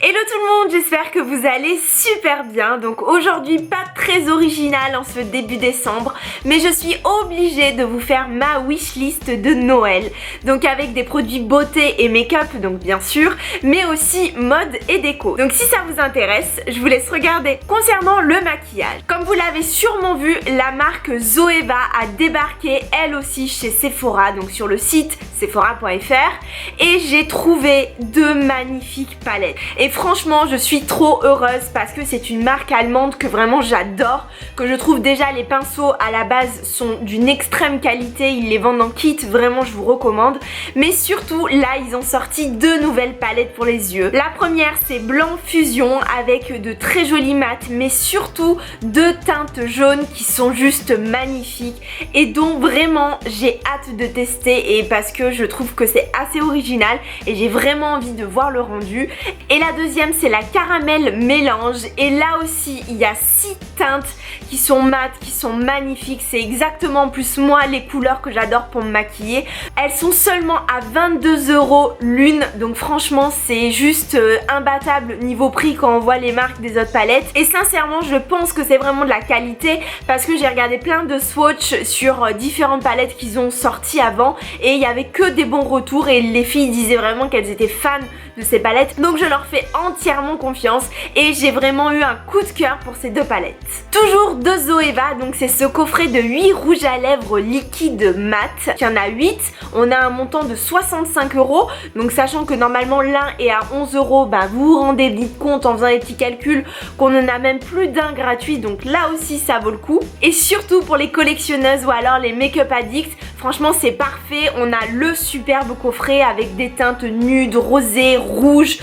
Hello tout le monde, j'espère que vous allez super bien. Donc aujourd'hui pas très original en ce début décembre, mais je suis obligée de vous faire ma wishlist de Noël. Donc avec des produits beauté et make-up, donc bien sûr, mais aussi mode et déco. Donc si ça vous intéresse, je vous laisse regarder. Concernant le maquillage, comme vous l'avez sûrement vu, la marque Zoeva a débarqué elle aussi chez Sephora, donc sur le site sephora.fr, et j'ai trouvé deux magnifiques palettes. Et franchement, je suis trop heureuse parce que c'est une marque allemande que vraiment j'adore, que je trouve déjà les pinceaux à la base sont d'une extrême qualité, ils les vendent en kit, vraiment je vous recommande. Mais surtout, là ils ont sorti deux nouvelles palettes pour les yeux. La première c'est Blanc Fusion avec de très jolis mats, mais surtout deux teintes jaunes qui sont juste magnifiques et dont vraiment j'ai hâte de tester, et parce que je trouve que c'est assez original et j'ai vraiment envie de voir le rendu. Et la deuxième c'est la Caramel Mélange, et là aussi il y a 6 teintes qui sont mates, qui sont magnifiques. C'est exactement en plus moi les couleurs que j'adore pour me maquiller. Elles sont seulement à 22 € l'une, donc franchement c'est juste imbattable niveau prix quand on voit les marques des autres palettes. Et sincèrement je pense que c'est vraiment de la qualité parce que j'ai regardé plein de swatchs sur différentes palettes qu'ils ont sorties avant et il y avait que des bons retours, et les filles disaient vraiment qu'elles étaient fans de ces palettes, donc je leur fais entièrement confiance et j'ai vraiment eu un coup de cœur pour ces deux palettes. Toujours de Zoeva, donc c'est ce coffret de 8 rouges à lèvres liquides mat, il y en a 8, on a un montant de 65 €, donc sachant que normalement l'un est à 11 €, bah vous vous rendez vite compte en faisant les petits calculs qu'on en a même plus d'un gratuit, donc là aussi ça vaut le coup. Et surtout pour les collectionneuses ou alors les make-up addicts, franchement c'est parfait, on a le superbe coffret avec des teintes nudes, rosées, rouges,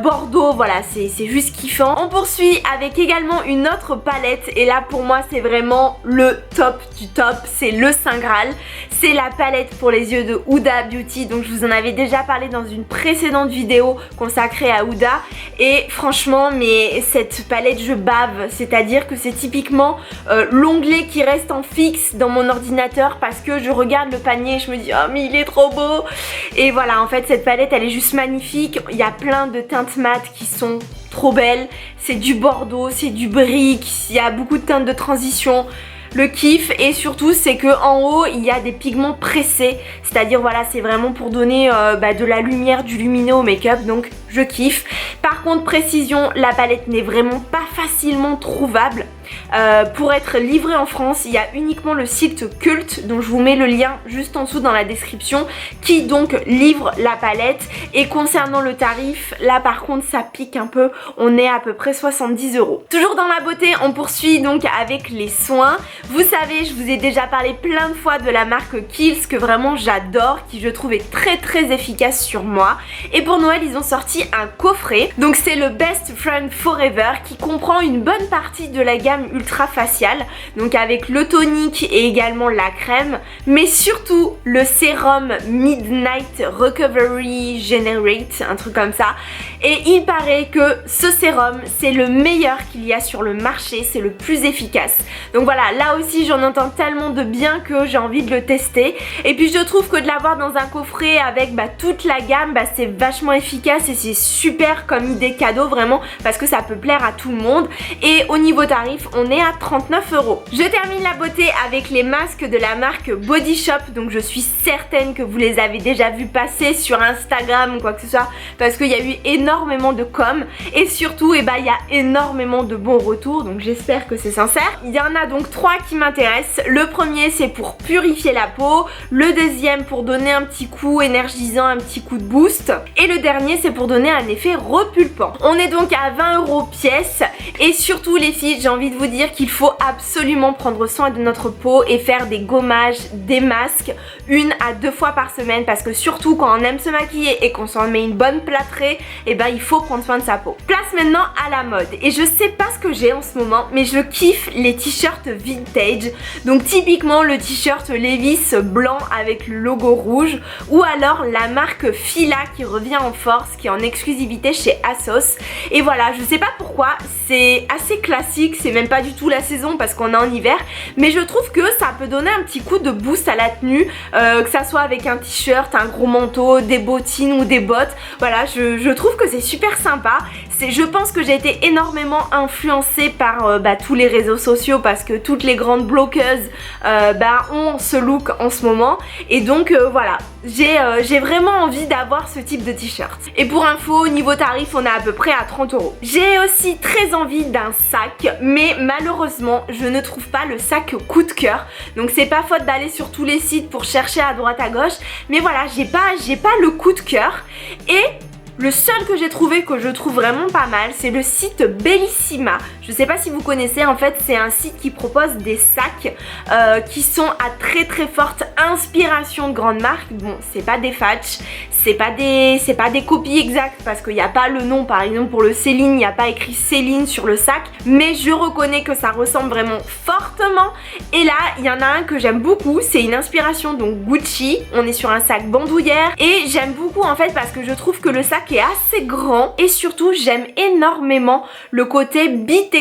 bordeaux, voilà c'est juste kiffant. On poursuit avec également une autre palette, et là pour moi c'est vraiment le top du top, c'est le Saint Graal. C'est la palette pour les yeux de Huda Beauty, donc je vous en avais déjà parlé dans une précédente vidéo consacrée à Huda, et franchement mais cette palette je bave, c'est-à-dire que c'est typiquement l'onglet qui reste en fixe dans mon ordinateur parce que je regarde le panier et je me dis oh mais il est trop beau. Et voilà, en fait cette palette elle est juste magnifique, il y a plein de teintes mates qui sont trop belles, c'est du bordeaux, c'est du brique, il y a beaucoup de teintes de transition. Le kiff, et surtout c'est que en haut il y a des pigments pressés, c'est-à-dire voilà c'est vraiment pour donner de la lumière, du lumineux au make-up, donc je kiffe. Par contre précision, la palette n'est vraiment pas facilement trouvable. Pour être livrée en France, il y a uniquement le site Cult, dont je vous mets le lien juste en dessous dans la description, qui donc livre la palette. Et concernant le tarif, là par contre ça pique un peu, on est à peu près 70 €. Toujours dans la beauté, on poursuit donc avec les soins. Vous savez, je vous ai déjà parlé plein de fois de la marque Kiehl's que vraiment j'adore, qui je trouve est très très efficace sur moi. Et pour Noël ils ont sorti un coffret, donc c'est le Best Friend Forever, qui comprend une bonne partie de la gamme ultra facial, donc avec le tonique et également la crème, mais surtout le sérum Midnight Recovery Generate, un truc comme ça. Et il paraît que ce sérum c'est le meilleur qu'il y a sur le marché, c'est le plus efficace. Donc voilà, là aussi j'en entends tellement de bien que j'ai envie de le tester. Et puis je trouve que de l'avoir dans un coffret avec toute la gamme, c'est vachement efficace et c'est super comme idée cadeau vraiment, parce que ça peut plaire à tout le monde. Et au niveau tarif, on est à 39 €. Je termine la beauté avec les masques de la marque Body Shop, donc je suis certaine que vous les avez déjà vus passer sur Instagram ou quoi que ce soit, parce qu'il y a eu énormément de com, et surtout il y a énormément de bons retours, donc j'espère que c'est sincère. Il y en a donc 3 qui m'intéressent. Le premier c'est pour purifier la peau, le deuxième pour donner un petit coup énergisant, un petit coup de boost, et le dernier c'est pour donner un effet repulpant. On est donc à 20 € pièce, et surtout les filles, j'ai envie de vous dire qu'il faut absolument prendre soin de notre peau et faire des gommages, des masques 1 à 2 fois par semaine, parce que surtout quand on aime se maquiller et qu'on s'en met une bonne plâtrée, il faut prendre soin de sa peau. Place maintenant à la mode, et je sais pas ce que j'ai en ce moment, mais je kiffe les t-shirts vintage. Donc typiquement le t-shirt Levi's blanc avec le logo rouge, ou alors la marque Fila qui revient en force, qui est en exclusivité chez ASOS. Et voilà, je sais pas pourquoi, c'est assez classique, c'est même pas du du tout la saison parce qu'on est en hiver, mais je trouve que ça peut donner un petit coup de boost à la tenue, que ça soit avec un t-shirt, un gros manteau, des bottines ou des bottes. Voilà, je trouve que c'est super sympa. Je pense que j'ai été énormément influencée par tous les réseaux sociaux parce que toutes les grandes blogueuses ont ce look en ce moment, et donc voilà, j'ai vraiment envie d'avoir ce type de t-shirt. Et pour info, niveau tarif, on est à peu près à 30 €. J'ai aussi très envie d'un sac, mais malheureusement je ne trouve pas le sac coup de cœur, donc c'est pas faute d'aller sur tous les sites pour chercher à droite à gauche, mais voilà, j'ai pas le coup de cœur. Et le seul que j'ai trouvé, que je trouve vraiment pas mal, c'est le site Bellissima. Je sais pas si vous connaissez, en fait c'est un site qui propose des sacs qui sont à très très forte inspiration de grandes marques. Bon, c'est pas des Fetch, c'est pas des copies exactes parce qu'il n'y a pas le nom, par exemple pour le Céline, il n'y a pas écrit Céline sur le sac, mais je reconnais que ça ressemble vraiment fortement. Et là, il y en a un que j'aime beaucoup, c'est une inspiration donc Gucci, on est sur un sac bandoulière, et j'aime beaucoup en fait parce que je trouve que le sac est assez grand, et surtout j'aime énormément le côté bi-texture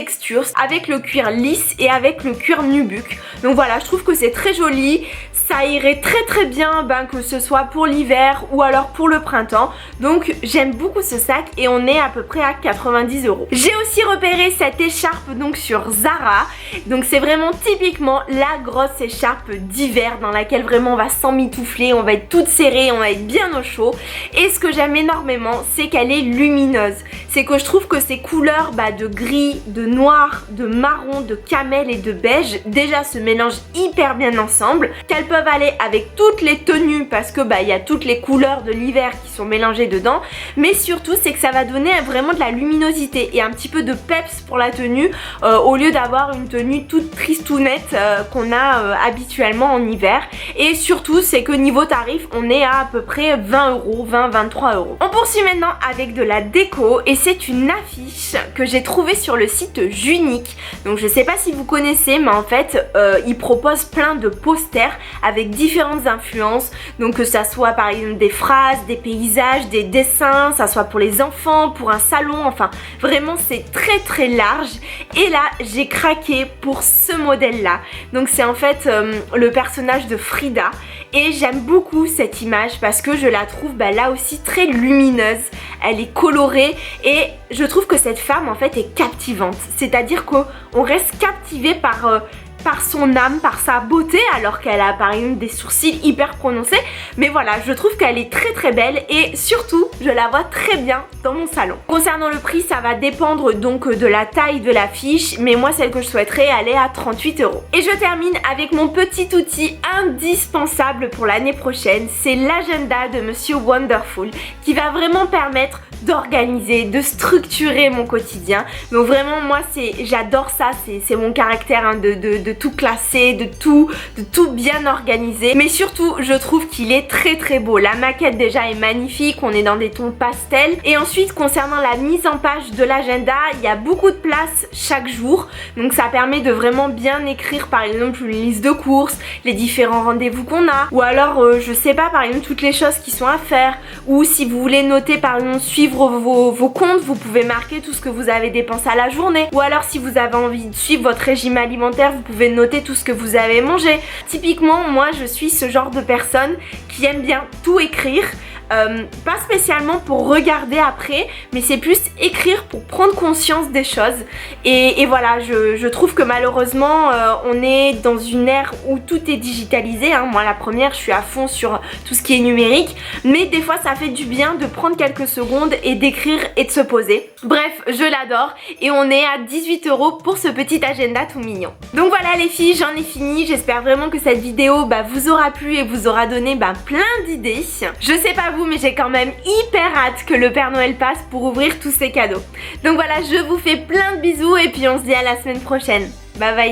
avec le cuir lisse et avec le cuir nubuck. Donc voilà, je trouve que c'est très joli. Ça irait très très bien que ce soit pour l'hiver ou alors pour le printemps. Donc j'aime beaucoup ce sac et on est à peu près à 90 €. J'ai aussi repéré cette écharpe donc sur Zara. Donc c'est vraiment typiquement la grosse écharpe d'hiver dans laquelle vraiment on va s'emmitoufler, on va être toute serrée, on va être bien au chaud. Et ce que j'aime énormément, c'est qu'elle est lumineuse. C'est que je trouve que ces couleurs de gris, de noir, de marron, de camel et de beige déjà se mélangent hyper bien ensemble. Qu'elles peuvent aller avec toutes les tenues parce que il y a toutes les couleurs de l'hiver qui sont mélangées dedans, mais surtout c'est que ça va donner vraiment de la luminosité et un petit peu de peps pour la tenue au lieu d'avoir une tenue toute tristounette qu'on a habituellement en hiver. Et surtout c'est que niveau tarif on est à peu près 20 €, 20-23 €. On poursuit maintenant avec de la déco, et c'est une affiche que j'ai trouvée sur le site Junique. Donc je sais pas si vous connaissez, mais en fait ils proposent plein de posters avec différentes influences, donc que ça soit par exemple des phrases, des paysages, des dessins, ça soit pour les enfants, pour un salon, enfin vraiment c'est très très large. Et là j'ai craqué pour ce modèle là, donc c'est en fait le personnage de Frida, et j'aime beaucoup cette image parce que je la trouve là aussi très lumineuse, elle est colorée, et je trouve que cette femme en fait est captivante, c'est-à-dire qu'on reste captivé par son âme, par sa beauté, alors qu'elle a par exemple des sourcils hyper prononcés. Mais voilà, je trouve qu'elle est très très belle, et surtout je la vois très bien dans mon salon. Concernant le prix, ça va dépendre donc de la taille de l'affiche, mais moi celle que je souhaiterais, elle est à 38 €. Et je termine avec mon petit outil indispensable pour l'année prochaine, c'est l'agenda de Monsieur Wonderful, qui va vraiment permettre d'organiser, de structurer mon quotidien. Donc vraiment moi j'adore ça, c'est mon caractère de tout classer, de tout bien organiser. Mais surtout je trouve qu'il est très très beau. La maquette déjà est magnifique, on est dans des tons pastels. Et ensuite concernant la mise en page de l'agenda, il y a beaucoup de place chaque jour, donc ça permet de vraiment bien écrire par exemple une liste de courses, les différents rendez-vous qu'on a, ou alors je sais pas, par exemple toutes les choses qui sont à faire, ou si vous voulez noter par exemple suivre vos comptes, vous pouvez marquer tout ce que vous avez dépensé à la journée, ou alors si vous avez envie de suivre votre régime alimentaire, vous pouvez noter tout ce que vous avez mangé. Typiquement moi je suis ce genre de personne qui aime bien tout écrire. Pas spécialement pour regarder après, mais c'est plus écrire pour prendre conscience des choses. Et voilà, je trouve que malheureusement on est dans une ère où tout est digitalisé, hein. Moi la première, je suis à fond sur tout ce qui est numérique, mais des fois ça fait du bien de prendre quelques secondes et d'écrire et de se poser. Bref, je l'adore, et on est à 18 € pour ce petit agenda tout mignon. Donc voilà les filles, j'en ai fini. J'espère vraiment que cette vidéo vous aura plu et vous aura donné plein d'idées. Je sais pas vous, mais j'ai quand même hyper hâte que le Père Noël passe pour ouvrir tous ces cadeaux. Donc voilà, je vous fais plein de bisous, et puis on se dit à la semaine prochaine. Bye bye.